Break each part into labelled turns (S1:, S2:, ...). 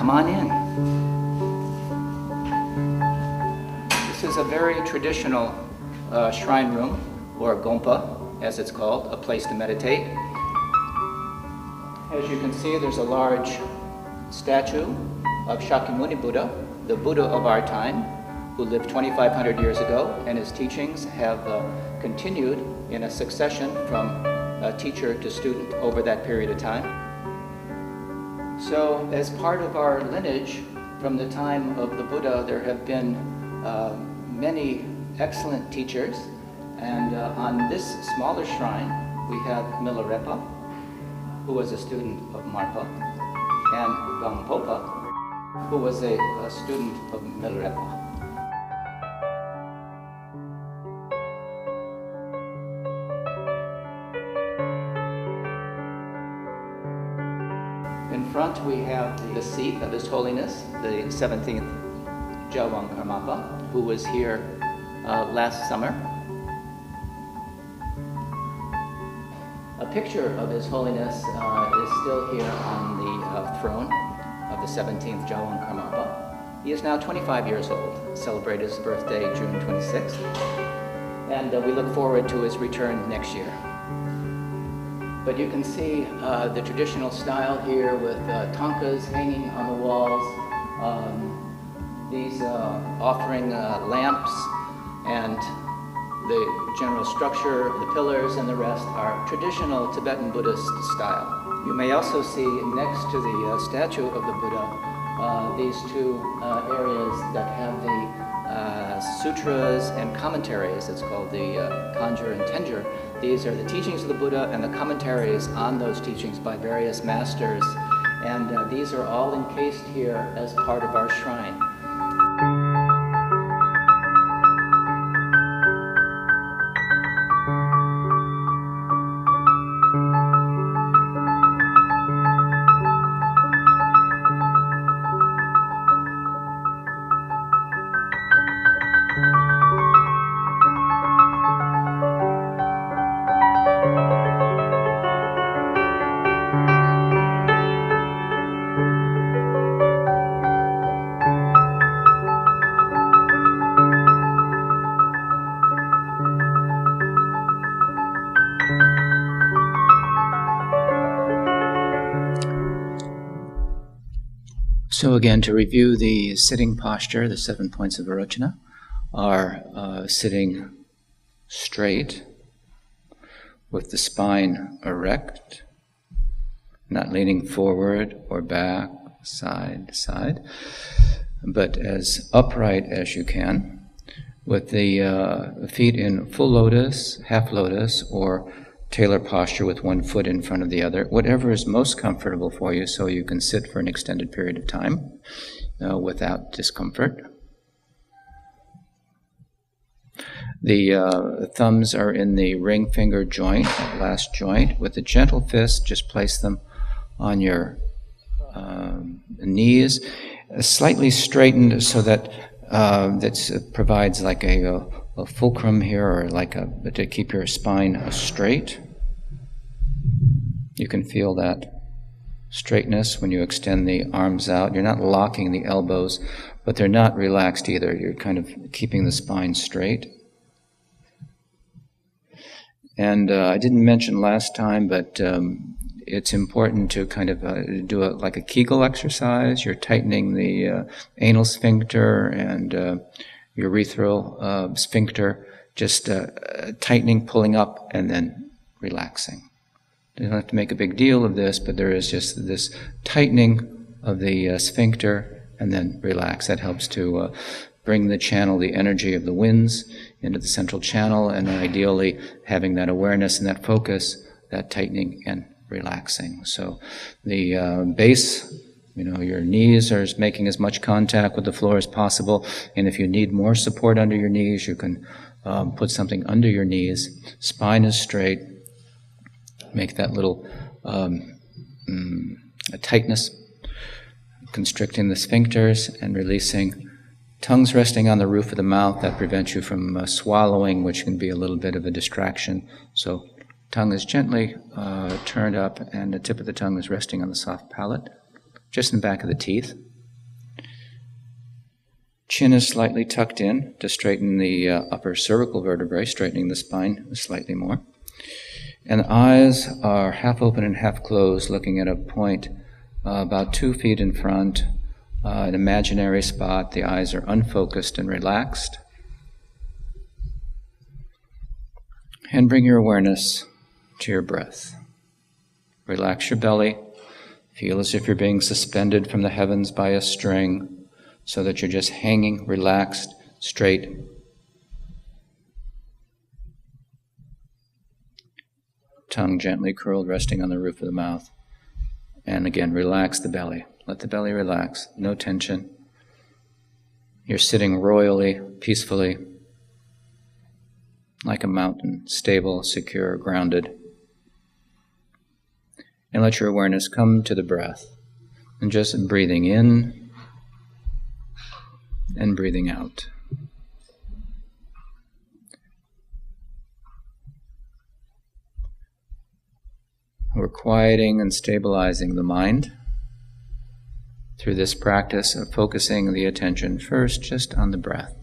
S1: Come on in. This is a very traditional shrine room, or gompa, as it's called, a place to meditate. As you can see, there's a large statue of Shakyamuni Buddha, the Buddha of our time, who lived 2,500 years ago, and his teachings have continued in a succession from teacher to student over that period of time. So, as part of our lineage from the time of the Buddha, there have been many excellent teachers, and on this smaller shrine we have Milarepa, who was a student of Marpa, and Gampopa, who was a student of Milarepa. In front we have the seat of His Holiness, the 17th Jawang Karmapa, who was here last summer. A picture of His Holiness is still here on the throne of the 17th Jawang Karmapa. He is now 25 years old, celebrated his birthday June 26th, and we look forward to his return next year. But you can see the traditional style here with thangkas hanging on the walls, these offering lamps, and the general structure, the pillars and the rest are traditional Tibetan Buddhist style. You may also see next to the statue of the Buddha these two areas that have the sutras and commentaries. It's called the Kanjur and Tenjur. These are the teachings of the Buddha and the commentaries on those teachings by various masters. And these are all encased here as part of our shrine. So again, to review the sitting posture, the 7 points of Virochana are sitting straight with the spine erect, not leaning forward or back, side to side, but as upright as you can, with the feet in full lotus, half lotus, or tailor posture with one foot in front of the other, whatever is most comfortable for you, so you can sit for an extended period of time without discomfort. The thumbs are in the ring finger joint, that last joint. With a gentle fist, just place them on your knees, slightly straightened so that that provides like a fulcrum here, or like to keep your spine straight. You can feel that straightness when you extend the arms out. You're not locking the elbows, but they're not relaxed either. You're kind of keeping the spine straight. And I didn't mention last time, but it's important to kind of do like a Kegel exercise. You're tightening the anal sphincter and urethral sphincter, just tightening, pulling up, and then relaxing. You don't have to make a big deal of this, but there is just this tightening of the sphincter and then relax. That helps to bring the channel, the energy of the winds into the central channel, and ideally having that awareness and that focus, that tightening and relaxing. So the base, your knees are making as much contact with the floor as possible, and if you need more support under your knees, you can put something under your knees. Spine is straight. Make that little tightness, constricting the sphincters and releasing. Tongues resting on the roof of the mouth, that prevents you from swallowing, which can be a little bit of a distraction. So tongue is gently turned up, and the tip of the tongue is resting on the soft palate, just in the back of the teeth. Chin is slightly tucked in to straighten the upper cervical vertebrae, straightening the spine slightly more. And the eyes are half open and half closed, looking at a point about 2 feet in front, an imaginary spot. The eyes are unfocused and relaxed. And bring your awareness to your breath. Relax your belly. Feel as if you're being suspended from the heavens by a string, so that you're just hanging, relaxed, straight. Tongue gently curled, resting on the roof of the mouth. And again, relax the belly. Let the belly relax. No tension. You're sitting royally, peacefully, like a mountain, stable, secure, grounded. And let your awareness come to the breath. And just breathing in and breathing out. We're quieting and stabilizing the mind through this practice of focusing the attention first just on the breath.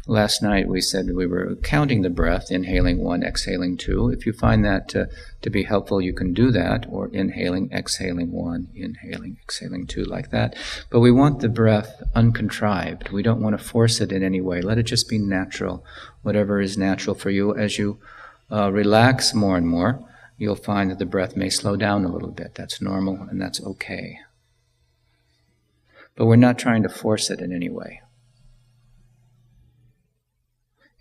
S1: Last night we said we were counting the breath, inhaling 1, exhaling 2. If you find that to be helpful, you can do that, or inhaling, exhaling 1, inhaling, exhaling 2, like that. But we want the breath uncontrived. We don't want to force it in any way. Let it just be natural, whatever is natural for you. As you relax more and more, you'll find that the breath may slow down a little bit. That's normal and that's okay. But we're not trying to force it in any way.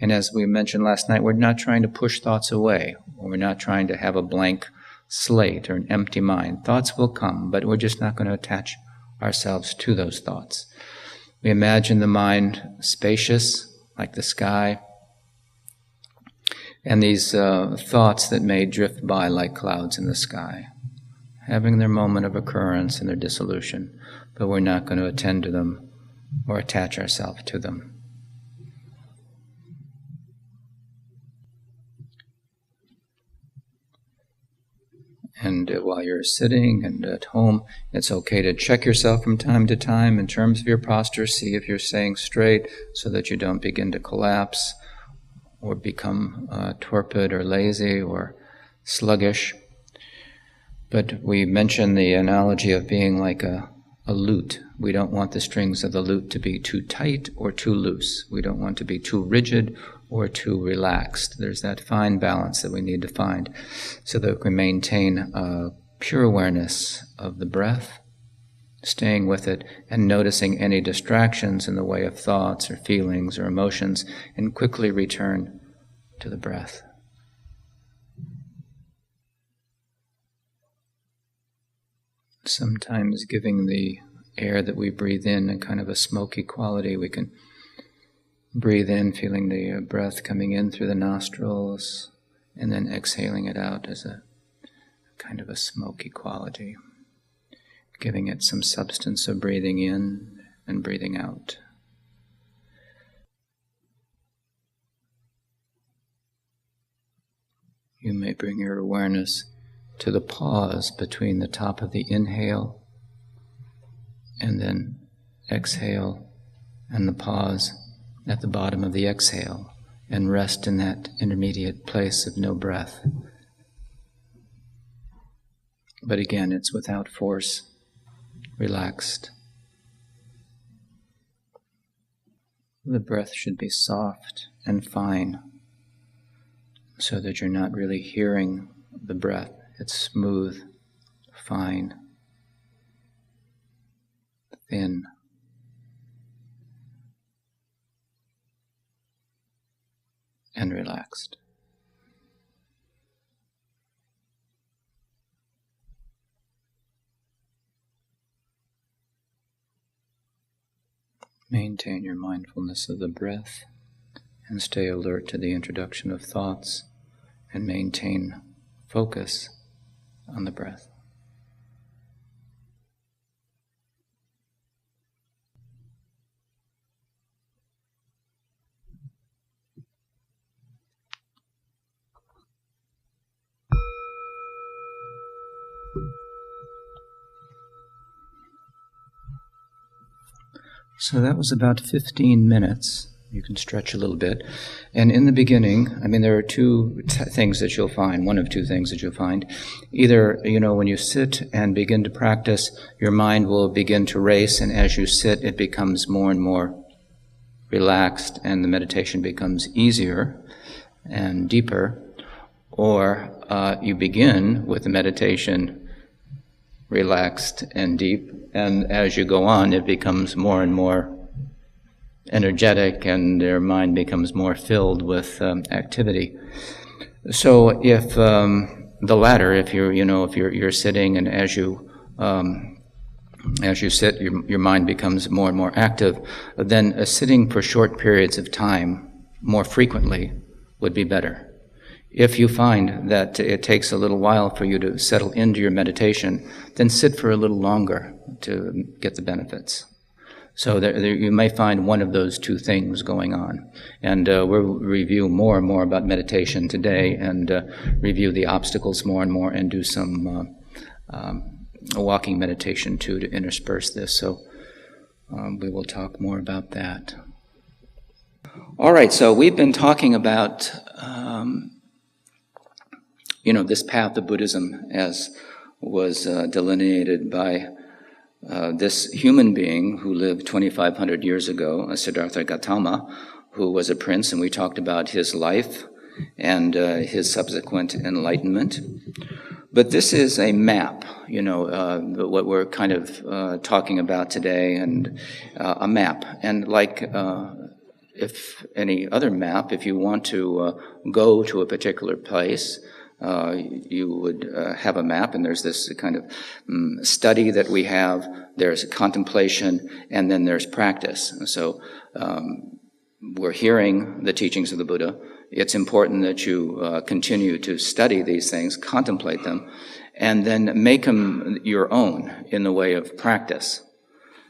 S1: And as we mentioned last night, we're not trying to push thoughts away, or we're not trying to have a blank slate or an empty mind. Thoughts will come, but we're just not going to attach ourselves to those thoughts. We imagine the mind spacious, like the sky, and these thoughts that may drift by like clouds in the sky, having their moment of occurrence and their dissolution, but we're not going to attend to them or attach ourselves to them. And while you're sitting and at home, it's okay to check yourself from time to time in terms of your posture. See if you're staying straight so that you don't begin to collapse or become torpid or lazy or sluggish. But we mentioned the analogy of being like a lute. We don't want the strings of the lute to be too tight or too loose. We don't want to be too rigid or too relaxed. There's that fine balance that we need to find so that we maintain pure awareness of the breath, staying with it and noticing any distractions in the way of thoughts or feelings or emotions, and quickly return to the breath. Sometimes giving the air that we breathe in a kind of a smoky quality. We can breathe in, feeling the breath coming in through the nostrils, and then exhaling it out as a kind of a smoky quality, giving it some substance of breathing in and breathing out. You may bring your awareness to the pause between the top of the inhale and then exhale, and the pause at the bottom of the exhale, and rest in that intermediate place of no breath. But again, it's without force, relaxed. The breath should be soft and fine, so that you're not really hearing the breath. It's smooth, fine, thin. And relaxed. Maintain your mindfulness of the breath and stay alert to the introduction of thoughts, and maintain focus on the breath. So that was about 15 minutes. You can stretch a little bit. And in the beginning, there are two things that you'll find, one of two things that you'll find. Either, when you sit and begin to practice, your mind will begin to race, and as you sit, it becomes more and more relaxed, and the meditation becomes easier and deeper. Or you begin with the meditation relaxed and deep, and as you go on, it becomes more and more energetic, and your mind becomes more filled with activity. So, if the latter, if you're sitting, and as you sit, your mind becomes more and more active, then sitting for short periods of time, more frequently, would be better. If you find that it takes a little while for you to settle into your meditation, then sit for a little longer to get the benefits. So you may find one of those two things going on. And we'll review more and more about meditation today, and review the obstacles more and more, and do some walking meditation too to intersperse this. So we will talk more about that. All right, so we've been talking about this path of Buddhism as was delineated by this human being who lived 2,500 years ago, Siddhartha Gautama, who was a prince, and we talked about his life and his subsequent enlightenment. But this is a map, what we're kind of talking about today, and a map. And like if any other map, if you want to go to a particular place, you would have a map, and there's this kind of study that we have. There's contemplation, and then there's practice. So we're hearing the teachings of the Buddha. It's important that you continue to study these things, contemplate them, and then make them your own in the way of practice.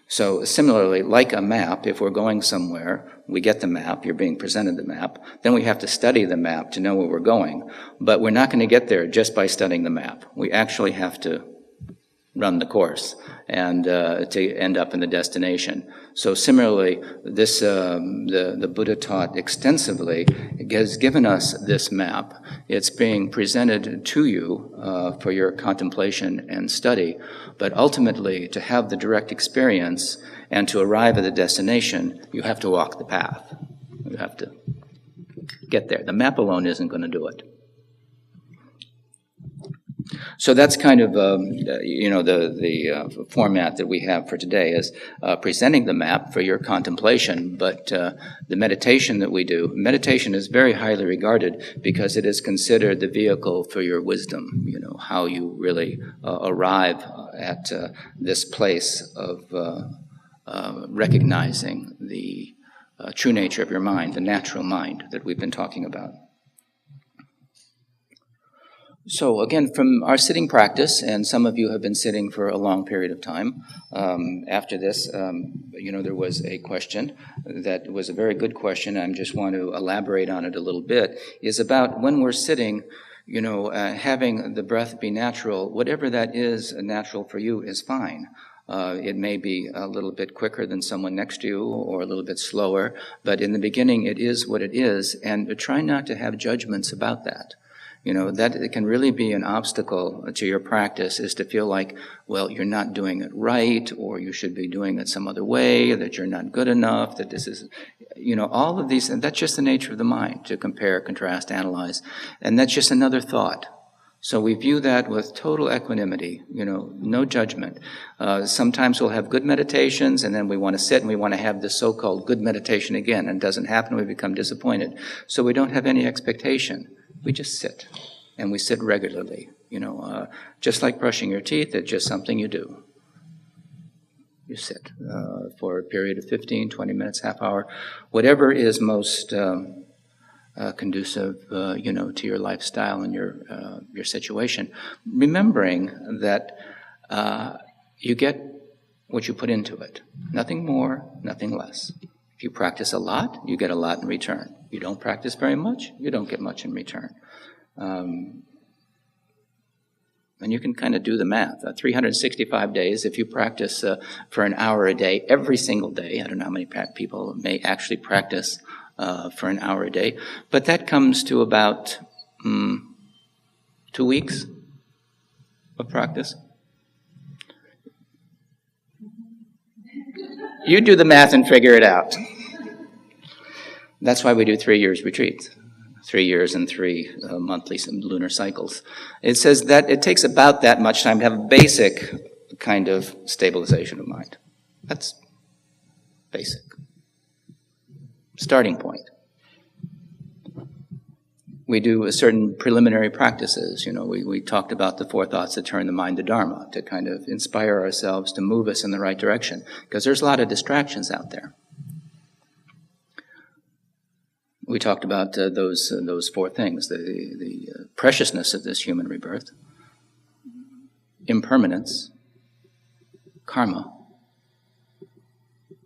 S1: So similarly, like a map, if we're going somewhere, we get the map, you're being presented the map, then we have to study the map to know where we're going. But we're not going to get there just by studying the map. We actually have to run the course and to end up in the destination. So similarly, this the Buddha taught extensively, has given us this map. It's being presented to you for your contemplation and study, but ultimately to have the direct experience and to arrive at the destination, you have to walk the path. You have to get there. The map alone isn't going to do it. So that's kind of, the format that we have for today is presenting the map for your contemplation, but the meditation that we do, meditation is very highly regarded because it is considered the vehicle for your wisdom, how you really arrive at this place of recognizing the true nature of your mind, the natural mind that we've been talking about. So again, from our sitting practice, and some of you have been sitting for a long period of time, after this, there was a question that was a very good question. I just want to elaborate on it a little bit, is about when we're sitting, having the breath be natural, whatever that is natural for you is fine. It may be a little bit quicker than someone next to you or a little bit slower, but in the beginning it is what it is, and try not to have judgments about that. That it can really be an obstacle to your practice, is to feel like, well, you're not doing it right, or you should be doing it some other way, that you're not good enough, that this is, all of these, and that's just the nature of the mind, to compare, contrast, analyze, and that's just another thought. So we view that with total equanimity, no judgment. Sometimes we'll have good meditations, and then we want to sit and we want to have this so-called good meditation again, and it doesn't happen, we become disappointed. So we don't have any expectation. We just sit, and we sit regularly, just like brushing your teeth. It's just something you do. You sit for a period of 15, 20 minutes, half hour, whatever is most conducive, to your lifestyle and your situation. Remembering that you get what you put into it. Nothing more, nothing less. If you practice a lot, you get a lot in return. You don't practice very much, you don't get much in return. And you can kind of do the math. 365 days, if you practice for an hour a day, every single day, I don't know how many people may actually practice for an hour a day, but that comes to about 2 weeks of practice. You do the math and figure it out. That's why we do 3 years retreats. 3 years and 3 monthly lunar cycles. It says that it takes about that much time to have a basic kind of stabilization of mind. That's basic. Starting point. We do certain preliminary practices. We talked about the 4 thoughts that turn the mind to Dharma, to kind of inspire ourselves, to move us in the right direction, because there's a lot of distractions out there. We talked about those 4 things, the preciousness of this human rebirth, impermanence, karma.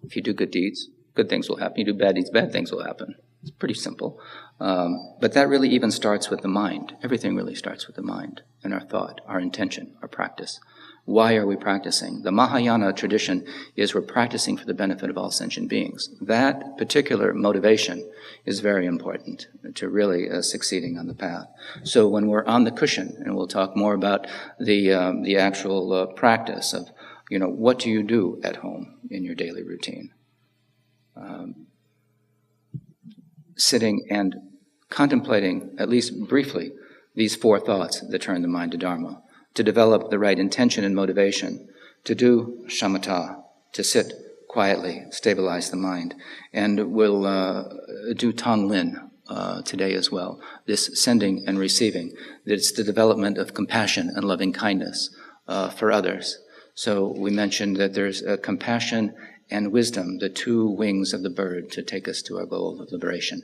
S1: If you do good deeds, good things will happen. You do bad deeds, bad things will happen. It's pretty simple. But that really even starts with the mind. Everything really starts with the mind and our thought, our intention, our practice. Why are we practicing? The Mahayana tradition is we're practicing for the benefit of all sentient beings. That particular motivation is very important to really succeeding on the path. So when we're on the cushion, and we'll talk more about the actual practice of, what do you do at home in your daily routine? Sitting and contemplating, at least briefly, these 4 thoughts that turn the mind to Dharma, to develop the right intention and motivation, to do shamatha, to sit quietly, stabilize the mind. And we'll do Tonglen today as well, this sending and receiving. It's the development of compassion and loving kindness for others. So we mentioned that there's compassion and wisdom, the 2 wings of the bird to take us to our goal of liberation.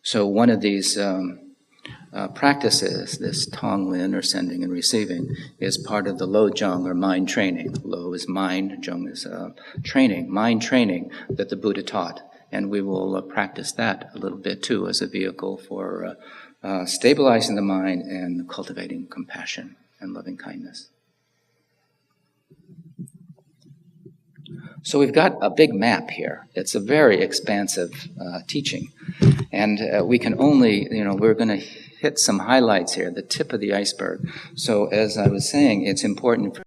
S1: So one of these practices, this Tonglen, or sending and receiving, is part of the Losang, or mind training. Lo is mind, Jung is training, mind training that the Buddha taught. And we will practice that a little bit too as a vehicle for stabilizing the mind and cultivating compassion and loving kindness. So we've got a big map here. It's a very expansive teaching. And we can only, we're going to hit some highlights here, the tip of the iceberg. So as I was saying, it's important